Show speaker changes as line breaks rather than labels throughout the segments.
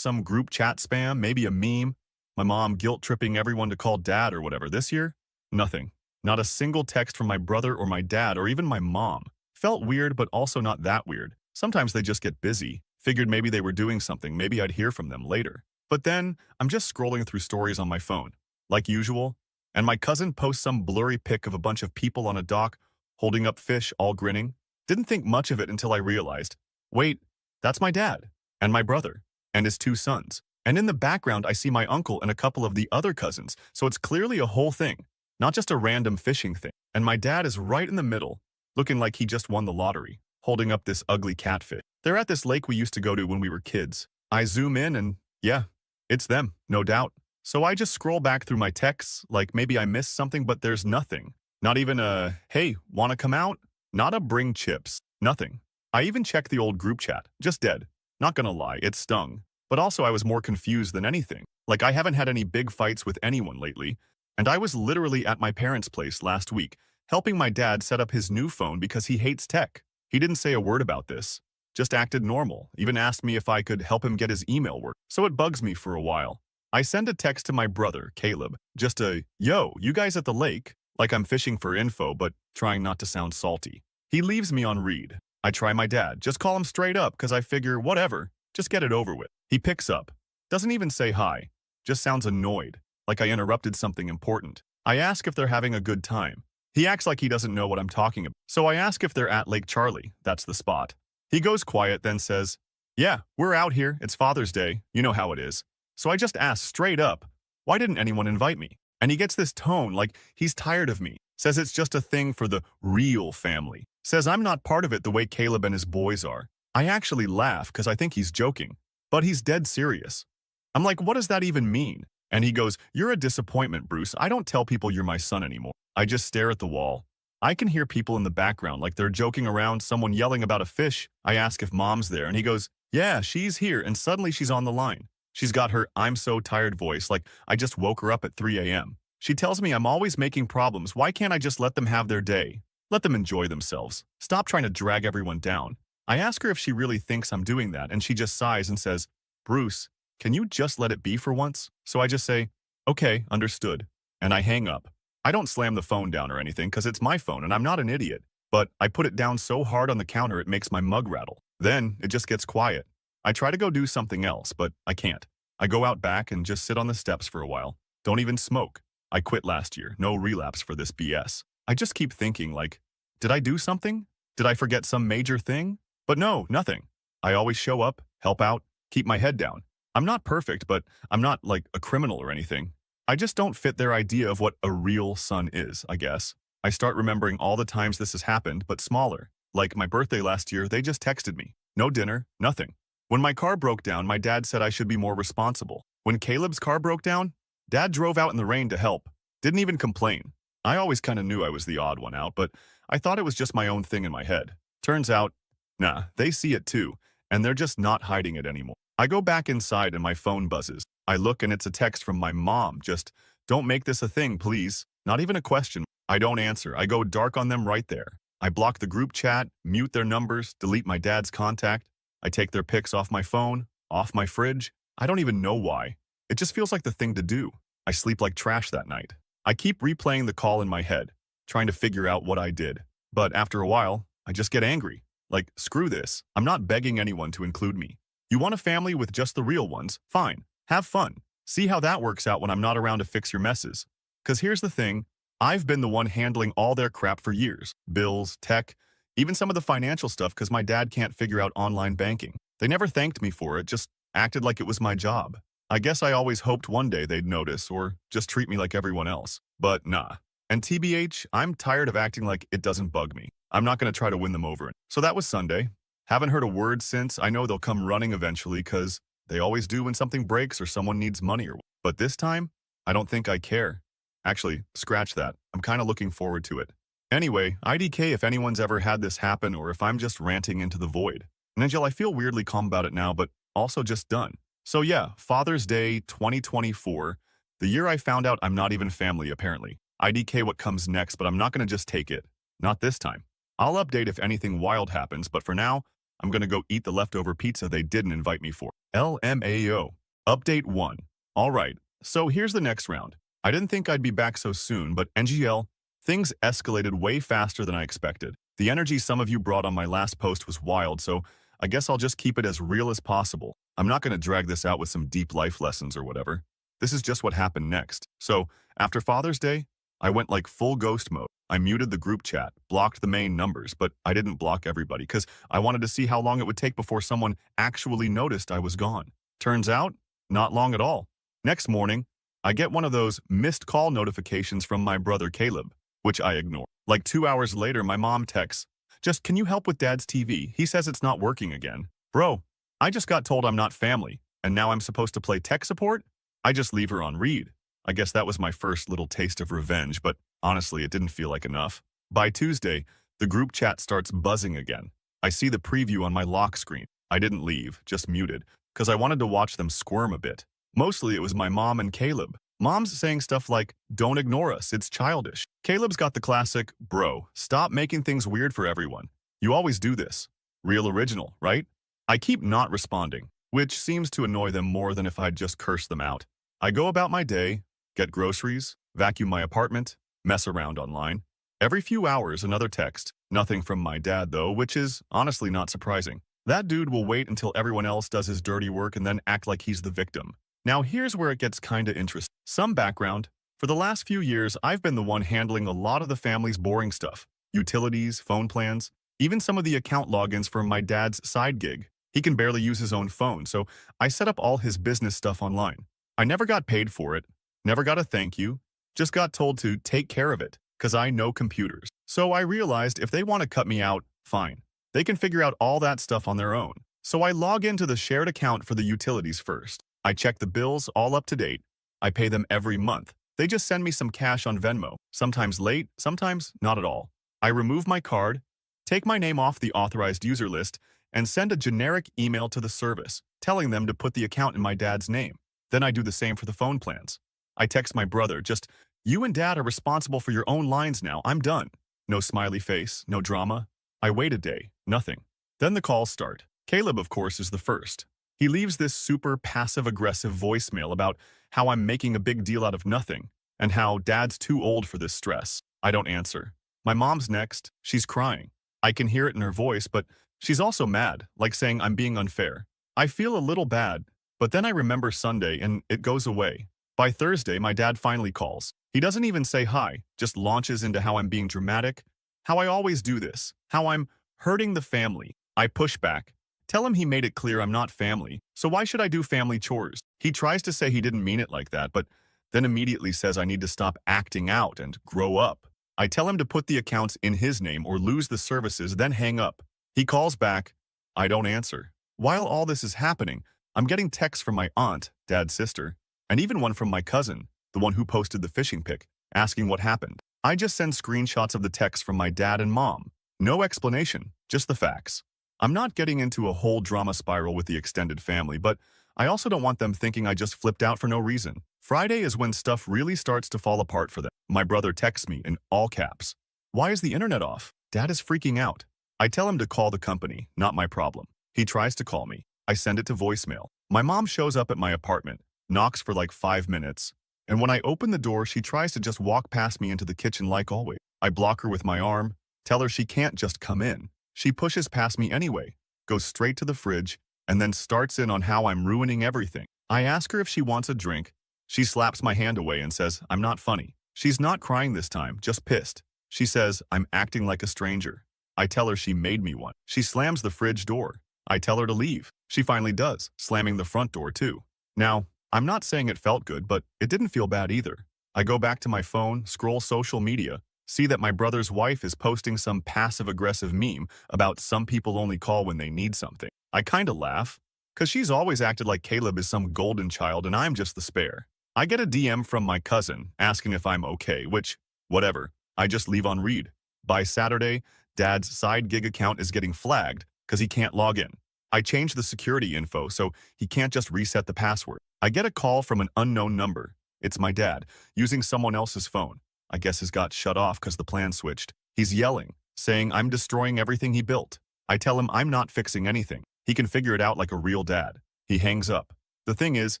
some group chat spam, maybe a meme. My mom guilt-tripping everyone to call dad or whatever. This year, nothing. Not a single text from my brother or my dad or even my mom. Felt weird, but also not that weird. Sometimes they just get busy. Figured maybe they were doing something, maybe I'd hear from them later. But then, I'm just scrolling through stories on my phone, like usual, and my cousin posts some blurry pic of a bunch of people on a dock, holding up fish, all grinning. Didn't think much of it until I realized, wait, that's my dad, and my brother, and his two sons. And in the background, I see my uncle and a couple of the other cousins, so it's clearly a whole thing, not just a random fishing thing. And my dad is right in the middle, looking like he just won the lottery, holding up this ugly catfish. They're at this lake we used to go to when we were kids. I zoom in and, yeah, it's them, no doubt. So I just scroll back through my texts, like maybe I missed something, but there's nothing. Not even a, hey, wanna come out? Not a bring chips. Nothing. I even checked the old group chat. Just dead. Not gonna lie, it stung. But also I was more confused than anything. Like I haven't had any big fights with anyone lately, and I was literally at my parents' place last week, helping my dad set up his new phone because he hates tech. He didn't say a word about this. Just acted normal, even asked me if I could help him get his email work, so it bugs me for a while. I send a text to my brother, Caleb, just a, yo, you guys at the lake? Like I'm fishing for info, but trying not to sound salty. He leaves me on read. I try my dad, just call him straight up, cause I figure, whatever, just get it over with. He picks up, doesn't even say hi, just sounds annoyed, like I interrupted something important. I ask if they're having a good time. He acts like he doesn't know what I'm talking about, so I ask if they're at Lake Charlie, that's the spot. He goes quiet, then says, yeah, we're out here, it's Father's Day, you know how it is. So I just ask straight up, why didn't anyone invite me? And he gets this tone like he's tired of me, says it's just a thing for the real family, says I'm not part of it the way Caleb and his boys are. I actually laugh because I think he's joking, but he's dead serious. I'm like, what does that even mean? And he goes, you're a disappointment, Bruce. I don't tell people you're my son anymore. I just stare at the wall. I can hear people in the background like they're joking around, someone yelling about a fish. I ask if mom's there, and he goes, yeah, she's here, and suddenly she's on the line. She's got her I'm so tired voice, like I just woke her up at 3 a.m. She tells me I'm always making problems. Why can't I just let them have their day? Let them enjoy themselves. Stop trying to drag everyone down. I ask her if she really thinks I'm doing that, and she just sighs and says, Bruce, can you just let it be for once? So I just say, okay, understood, and I hang up. I don't slam the phone down or anything because it's my phone and I'm not an idiot, but I put it down so hard on the counter it makes my mug rattle. Then it just gets quiet. I try to go do something else, but I can't. I go out back and just sit on the steps for a while. Don't even smoke. I quit last year. No relapse for this BS. I just keep thinking like, did I do something? Did I forget some major thing? But no, nothing. I always show up, help out, keep my head down. I'm not perfect, but I'm not like a criminal or anything. I just don't fit their idea of what a real son is, I guess. I start remembering all the times this has happened, but smaller. Like my birthday last year, they just texted me. No dinner, nothing. When my car broke down, my dad said I should be more responsible. When Caleb's car broke down, Dad drove out in the rain to help. Didn't even complain. I always kind of knew I was the odd one out, but I thought it was just my own thing in my head. Turns out, nah, they see it too, and they're just not hiding it anymore. I go back inside and my phone buzzes. I look and it's a text from my mom, just, don't make this a thing, please. Not even a question. I don't answer. I go dark on them right there. I block the group chat, mute their numbers, delete my dad's contact. I take their pics off my phone, off my fridge. I don't even know why. It just feels like the thing to do. I sleep like trash that night. I keep replaying the call in my head, trying to figure out what I did. But after a while, I just get angry. Like, screw this. I'm not begging anyone to include me. You want a family with just the real ones? Fine. Have fun. See how that works out when I'm not around to fix your messes. Because here's the thing. I've been the one handling all their crap for years. Bills, tech, even some of the financial stuff because my dad can't figure out online banking. They never thanked me for it, just acted like it was my job. I guess I always hoped one day they'd notice or just treat me like everyone else. But nah. And TBH, I'm tired of acting like it doesn't bug me. I'm not going to try to win them over. So that was Sunday. Haven't heard a word since. I know they'll come running eventually because they always do when something breaks or someone needs money or. But this time, I don't think I care. Actually, scratch that. I'm kind of looking forward to it. Anyway, IDK if anyone's ever had this happen or if I'm just ranting into the void. And Angel, I feel weirdly calm about it now, but also just done. So yeah, Father's Day 2024, the year I found out I'm not even family apparently. IDK what comes next, but I'm not going to just take it. Not this time. I'll update if anything wild happens, but for now, I'm gonna go eat the leftover pizza they didn't invite me for. LMAO. Update 1. Alright, so here's the next round. I didn't think I'd be back so soon, but NGL, things escalated way faster than I expected. The energy some of you brought on my last post was wild, so I guess I'll just keep it as real as possible. I'm not gonna drag this out with some deep life lessons or whatever. This is just what happened next. So, after Father's Day, I went like full ghost mode. I muted the group chat, blocked the main numbers, but I didn't block everybody because I wanted to see how long it would take before someone actually noticed I was gone. Turns out, not long at all. Next morning, I get one of those missed call notifications from my brother Caleb, which I ignore. Like 2 hours later, my mom texts, "Just, can you help with Dad's TV? He says it's not working again." Bro, I just got told I'm not family, and now I'm supposed to play tech support? I just leave her on read. I guess that was my first little taste of revenge, but honestly, it didn't feel like enough. By Tuesday, the group chat starts buzzing again. I see the preview on my lock screen. I didn't leave, just muted, because I wanted to watch them squirm a bit. Mostly it was my mom and Caleb. Mom's saying stuff like, "Don't ignore us, it's childish." Caleb's got the classic, "Bro, stop making things weird for everyone. You always do this." Real original, right? I keep not responding, which seems to annoy them more than if I'd just cursed them out. I go about my day, get groceries, vacuum my apartment, mess around online. Every few hours, another text. Nothing from my dad, though, which is honestly not surprising. That dude will wait until everyone else does his dirty work and then act like he's the victim. Now here's where it gets kinda interesting. Some background. For the last few years, I've been the one handling a lot of the family's boring stuff. Utilities, phone plans, even some of the account logins for my dad's side gig. He can barely use his own phone, so I set up all his business stuff online. I never got paid for it, never got a thank you, just got told to take care of it, because I know computers. So I realized if they want to cut me out, fine. They can figure out all that stuff on their own. So I log into the shared account for the utilities first. I check the bills all up to date. I pay them every month. They just send me some cash on Venmo, sometimes late, sometimes not at all. I remove my card, take my name off the authorized user list, and send a generic email to the service, telling them to put the account in my dad's name. Then I do the same for the phone plans. I text my brother, just, "You and Dad are responsible for your own lines now, I'm done." No smiley face, no drama. I wait a day, nothing. Then the calls start. Caleb, of course, is the first. He leaves this super passive-aggressive voicemail about how I'm making a big deal out of nothing, and how Dad's too old for this stress. I don't answer. My mom's next. She's crying. I can hear it in her voice, but she's also mad, like saying I'm being unfair. I feel a little bad, but then I remember Sunday and it goes away. By Thursday, my dad finally calls. He doesn't even say hi, just launches into how I'm being dramatic, how I always do this, how I'm hurting the family. I push back. Tell him he made it clear I'm not family, so why should I do family chores? He tries to say he didn't mean it like that, but then immediately says I need to stop acting out and grow up. I tell him to put the accounts in his name or lose the services, then hang up. He calls back. I don't answer. While all this is happening, I'm getting texts from my aunt, Dad's sister, and even one from my cousin, the one who posted the fishing pic, asking what happened. I just send screenshots of the text from my dad and mom. No explanation, just the facts. I'm not getting into a whole drama spiral with the extended family, but I also don't want them thinking I just flipped out for no reason. Friday is when stuff really starts to fall apart for them. My brother texts me in all caps. "Why is the internet off? Dad is freaking out." I tell him to call the company, not my problem. He tries to call me. I send it to voicemail. My mom shows up at my apartment, knocks for like 5 minutes, and when I open the door, she tries to just walk past me into the kitchen like always. I block her with my arm, tell her she can't just come in. She pushes past me anyway, goes straight to the fridge, and then starts in on how I'm ruining everything. I ask her if she wants a drink. She slaps my hand away and says, I'm not funny. She's not crying this time, just pissed. She says, I'm acting like a stranger. I tell her she made me one. She slams the fridge door. I tell her to leave. She finally does, slamming the front door too. Now, I'm not saying it felt good, but it didn't feel bad either. I go back to my phone, scroll social media, see that my brother's wife is posting some passive-aggressive meme about some people only call when they need something. I kinda laugh, cause she's always acted like Caleb is some golden child and I'm just the spare. I get a DM from my cousin asking if I'm okay, which, whatever, I just leave on read. By Saturday, Dad's side gig account is getting flagged cause he can't log in. I change the security info so he can't just reset the password. I get a call from an unknown number. It's my dad, using someone else's phone. I guess his got shut off cause the plan switched. He's yelling, saying I'm destroying everything he built. I tell him I'm not fixing anything. He can figure it out like a real dad. He hangs up. The thing is,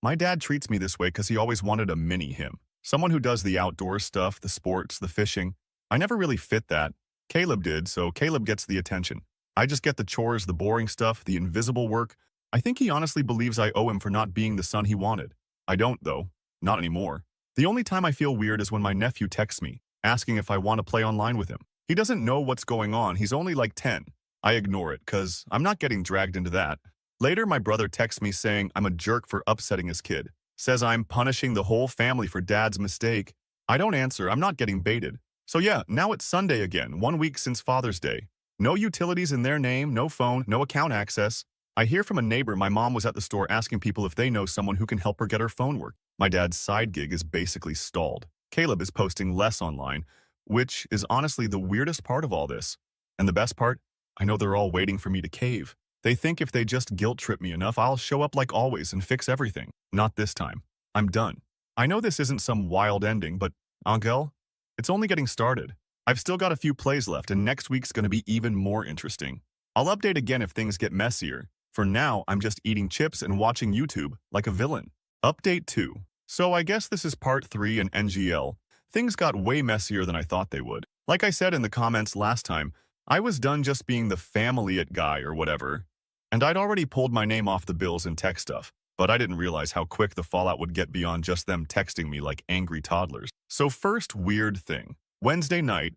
my dad treats me this way because he always wanted a mini him. Someone who does the outdoor stuff, the sports, the fishing. I never really fit that. Caleb did, so Caleb gets the attention. I just get the chores, the boring stuff, the invisible work. I think he honestly believes I owe him for not being the son he wanted. I don't, though. Not anymore. The only time I feel weird is when my nephew texts me, asking if I want to play online with him. He doesn't know what's going on. He's only like 10. I ignore it, because I'm not getting dragged into that. Later, my brother texts me saying I'm a jerk for upsetting his kid. Says I'm punishing the whole family for dad's mistake. I don't answer. I'm not getting baited. So yeah, now it's Sunday again, 1 week since Father's Day. No utilities in their name, no phone, no account access. I hear from a neighbor my mom was at the store asking people if they know someone who can help her get her phone work. My dad's side gig is basically stalled. Caleb is posting less online, which is honestly the weirdest part of all this. And the best part? I know they're all waiting for me to cave. They think if they just guilt trip me enough, I'll show up like always and fix everything. Not this time. I'm done. I know this isn't some wild ending, but Angel, it's only getting started. I've still got a few plays left, and next week's going to be even more interesting. I'll update again if things get messier. For now, I'm just eating chips and watching YouTube like a villain. Update 2. So I guess this is part 3 in NGL. Things got way messier than I thought they would. Like I said in the comments last time, I was done just being the family it guy or whatever. And I'd already pulled my name off the bills and tech stuff, but I didn't realize how quick the fallout would get beyond just them texting me like angry toddlers. So first weird thing. Wednesday night,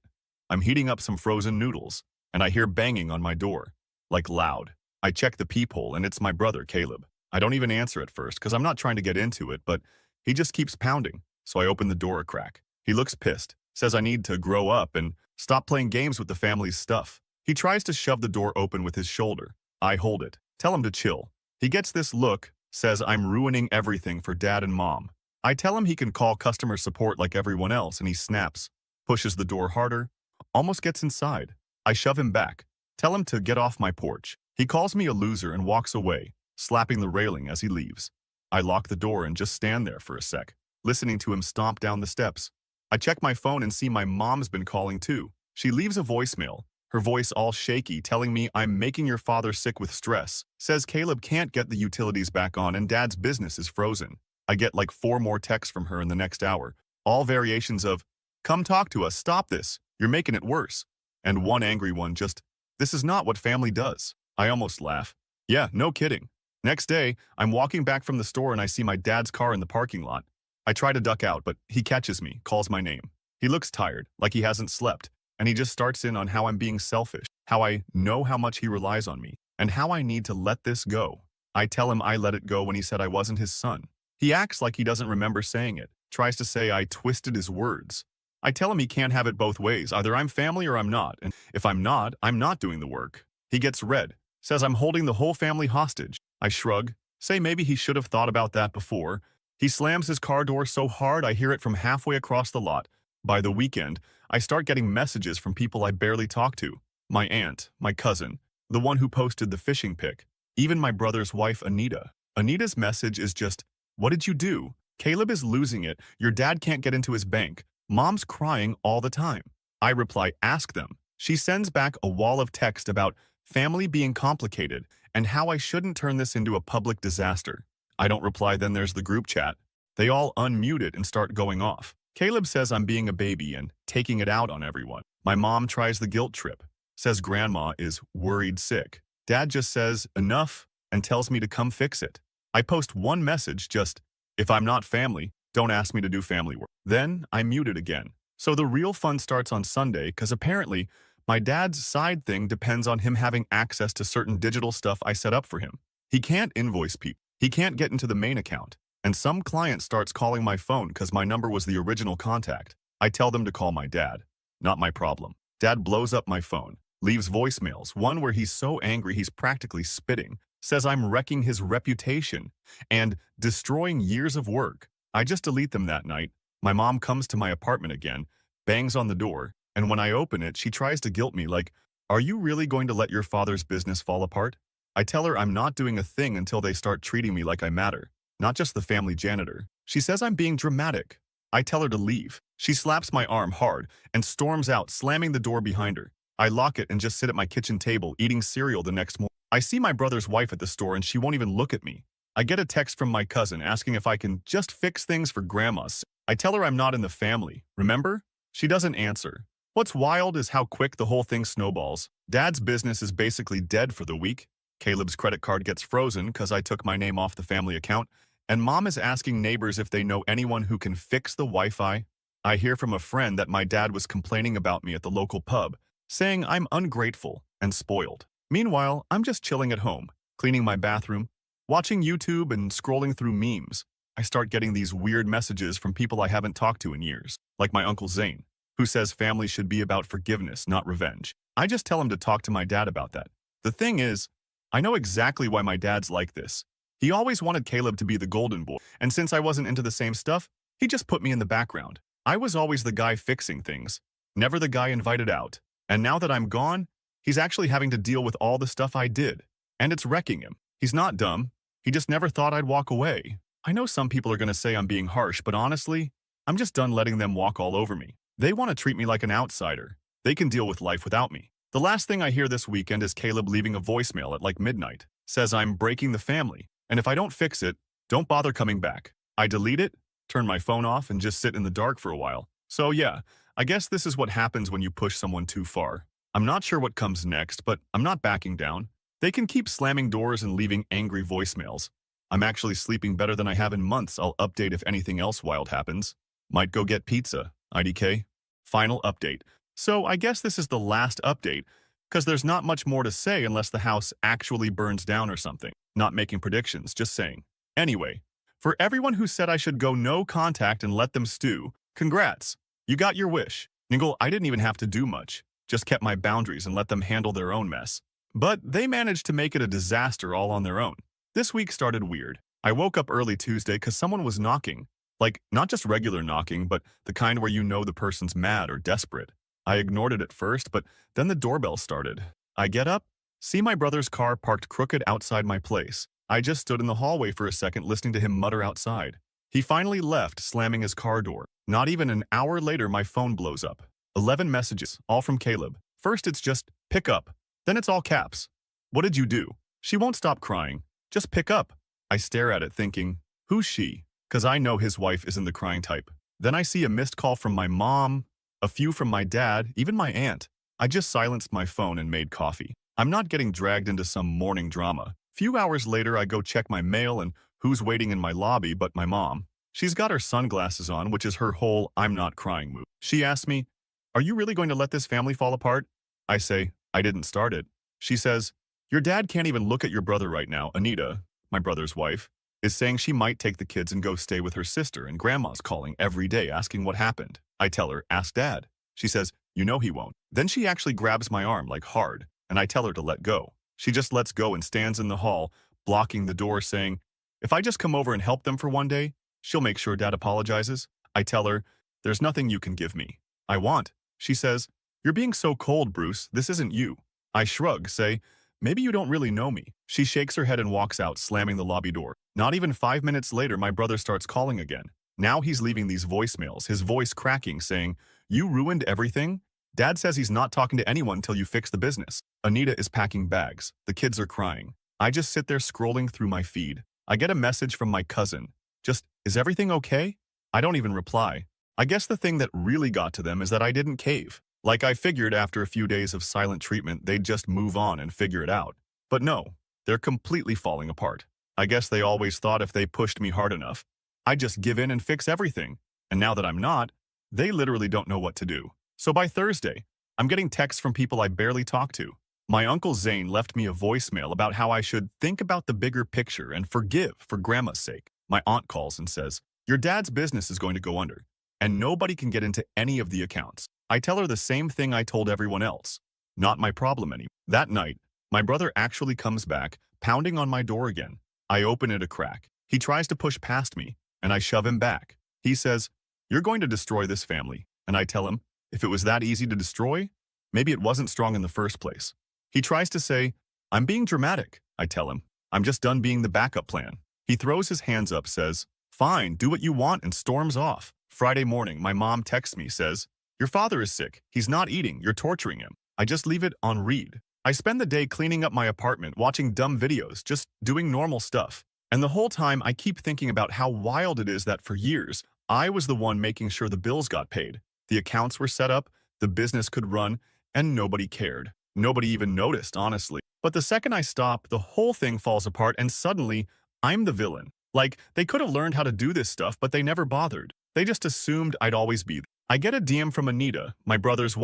I'm heating up some frozen noodles, and I hear banging on my door. Like loud. I check the peephole, and it's my brother, Caleb. I don't even answer at first, because I'm not trying to get into it, but he just keeps pounding, so I open the door a crack. He looks pissed, says I need to grow up and stop playing games with the family's stuff. He tries to shove the door open with his shoulder. I hold it, tell him to chill. He gets this look, says I'm ruining everything for dad and mom. I tell him he can call customer support like everyone else, and he snaps, pushes the door harder, almost gets inside. I shove him back, tell him to get off my porch. He calls me a loser and walks away, slapping the railing as he leaves. I lock the door and just stand there for a sec, listening to him stomp down the steps. I check my phone and see my mom's been calling too. She leaves a voicemail, her voice all shaky, telling me I'm making your father sick with stress. Says Caleb can't get the utilities back on and dad's business is frozen. I get like 4 more texts from her in the next hour, all variations of, come talk to us, stop this, you're making it worse. And one angry one just, this is not what family does. I almost laugh. Yeah, no kidding. Next day, I'm walking back from the store and I see my dad's car in the parking lot. I try to duck out, but he catches me, calls my name. He looks tired, like he hasn't slept, and he just starts in on how I'm being selfish, how I know how much he relies on me, and how I need to let this go. I tell him I let it go when he said I wasn't his son. He acts like he doesn't remember saying it, tries to say I twisted his words. I tell him he can't have it both ways, either I'm family or I'm not, and if I'm not doing the work. He gets red, says I'm holding the whole family hostage. I shrug, say maybe he should have thought about that before. He slams his car door so hard I hear it from halfway across the lot. By the weekend, I start getting messages from people I barely talk to. My aunt, my cousin, the one who posted the fishing pic, even my brother's wife, Anita. Anita's message is just, what did you do? Caleb is losing it. Your dad can't get into his bank. Mom's crying all the time. I reply, ask them. She sends back a wall of text about family being complicated and how I shouldn't turn this into a public disaster. I don't reply, then there's the group chat. They all unmute it and start going off. Caleb says I'm being a baby and taking it out on everyone. My mom tries the guilt trip, says grandma is worried sick. Dad just says enough and tells me to come fix it. I post one message, just, if I'm not family, don't ask me to do family work. Then I mute it again. So the real fun starts on Sunday because apparently my dad's side thing depends on him having access to certain digital stuff I set up for him. He can't invoice people. He can't get into the main account. And some client starts calling my phone because my number was the original contact. I tell them to call my dad. Not my problem. Dad blows up my phone, leaves voicemails, one where he's so angry he's practically spitting, says I'm wrecking his reputation and destroying years of work. I just delete them that night. My mom comes to my apartment again, bangs on the door, and when I open it, she tries to guilt me like, are you really going to let your father's business fall apart? I tell her I'm not doing a thing until they start treating me like I matter, not just the family janitor. She says I'm being dramatic. I tell her to leave. She slaps my arm hard and storms out, slamming the door behind her. I lock it and just sit at my kitchen table eating cereal the next morning. I see my brother's wife at the store and she won't even look at me. I get a text from my cousin asking if I can just fix things for grandma's. I tell her I'm not in the family, remember? She doesn't answer. What's wild is how quick the whole thing snowballs. Dad's business is basically dead for the week. Caleb's credit card gets frozen because I took my name off the family account. And Mom is asking neighbors if they know anyone who can fix the Wi-Fi. I hear from a friend that my dad was complaining about me at the local pub, saying I'm ungrateful and spoiled. Meanwhile, I'm just chilling at home, cleaning my bathroom, watching YouTube and scrolling through memes. I start getting these weird messages from people I haven't talked to in years, like my Uncle Zane, who says family should be about forgiveness, not revenge. I just tell him to talk to my dad about that. The thing is, I know exactly why my dad's like this. He always wanted Caleb to be the golden boy, and since I wasn't into the same stuff, he just put me in the background. I was always the guy fixing things, never the guy invited out. And now that I'm gone, he's actually having to deal with all the stuff I did. And it's wrecking him. He's not dumb. He just never thought I'd walk away. I know some people are going to say I'm being harsh, but honestly, I'm just done letting them walk all over me. They want to treat me like an outsider. They can deal with life without me. The last thing I hear this weekend is Caleb leaving a voicemail at like midnight. Says I'm breaking the family, and if I don't fix it, don't bother coming back. I delete it, turn my phone off, and just sit in the dark for a while. So yeah, I guess this is what happens when you push someone too far. I'm not sure what comes next, but I'm not backing down. They can keep slamming doors and leaving angry voicemails. I'm actually sleeping better than I have in months. I'll update if anything else wild happens. Might go get pizza. IDK. Final update. So I guess this is the last update, because there's not much more to say unless the house actually burns down or something. Not making predictions, just saying. Anyway, for everyone who said I should go no contact and let them stew, congrats. You got your wish. Ningle, I didn't even have to do much. Just kept my boundaries and let them handle their own mess. But they managed to make it a disaster all on their own. This week started weird. I woke up early Tuesday because someone was knocking. Like, not just regular knocking, but the kind where you know the person's mad or desperate. I ignored it at first, but then the doorbell started. I get up, see my brother's car parked crooked outside my place. I just stood in the hallway for a second listening to him mutter outside. He finally left, slamming his car door. Not even an hour later, my phone blows up. 11 messages, all from Caleb. First it's just, pick up. Then it's all caps. What did you do? She won't stop crying. Just pick up. I stare at it thinking, who's she? Because I know his wife isn't the crying type. Then I see a missed call from my mom, a few from my dad, even my aunt. I just silenced my phone and made coffee. I'm not getting dragged into some morning drama. Few hours later, I go check my mail and who's waiting in my lobby but my mom. She's got her sunglasses on, which is her whole I'm not crying move. She asks me, are you really going to let this family fall apart? I say, I didn't start it. She says, your dad can't even look at your brother right now. Anita, my brother's wife, is saying she might take the kids and go stay with her sister, and grandma's calling every day asking what happened. I tell her, ask dad. She says, you know he won't. Then she actually grabs my arm like hard, and I tell her to let go. She just lets go and stands in the hall, blocking the door, saying, if I just come over and help them for one day, she'll make sure dad apologizes. I tell her, there's nothing you can give me. I want. She says, you're being so cold, Bruce. This isn't you. I shrug, say, maybe you don't really know me. She shakes her head and walks out, slamming the lobby door. Not even 5 minutes later, my brother starts calling again. Now he's leaving these voicemails, his voice cracking, saying, you ruined everything? Dad says he's not talking to anyone until you fix the business. Anita is packing bags. The kids are crying. I just sit there scrolling through my feed. I get a message from my cousin. Just, is everything okay? I don't even reply. I guess the thing that really got to them is that I didn't cave. Like I figured after a few days of silent treatment, they'd just move on and figure it out. But no, they're completely falling apart. I guess they always thought if they pushed me hard enough, I'd just give in and fix everything. And now that I'm not, they literally don't know what to do. So by Thursday, I'm getting texts from people I barely talk to. My Uncle Zane left me a voicemail about how I should think about the bigger picture and forgive for grandma's sake. My aunt calls and says, your dad's business is going to go under, and nobody can get into any of the accounts. I tell her the same thing I told everyone else. Not my problem anymore. That night, my brother actually comes back, pounding on my door again. I open it a crack. He tries to push past me, and I shove him back. He says, you're going to destroy this family. And I tell him, if it was that easy to destroy, maybe it wasn't strong in the first place. He tries to say, I'm being dramatic. I tell him, I'm just done being the backup plan. He throws his hands up, says, fine, do what you want, and storms off. Friday morning, my mom texts me, says, your father is sick. He's not eating. You're torturing him. I just leave it on read. I spend the day cleaning up my apartment, watching dumb videos, just doing normal stuff. And the whole time I keep thinking about how wild it is that for years, I was the one making sure the bills got paid. The accounts were set up, the business could run, and nobody cared. Nobody even noticed, honestly. But the second I stop, the whole thing falls apart and suddenly, I'm the villain. Like, they could have learned how to do this stuff, but they never bothered. They just assumed I'd always be there. I get a DM from Anita, my brother's wife.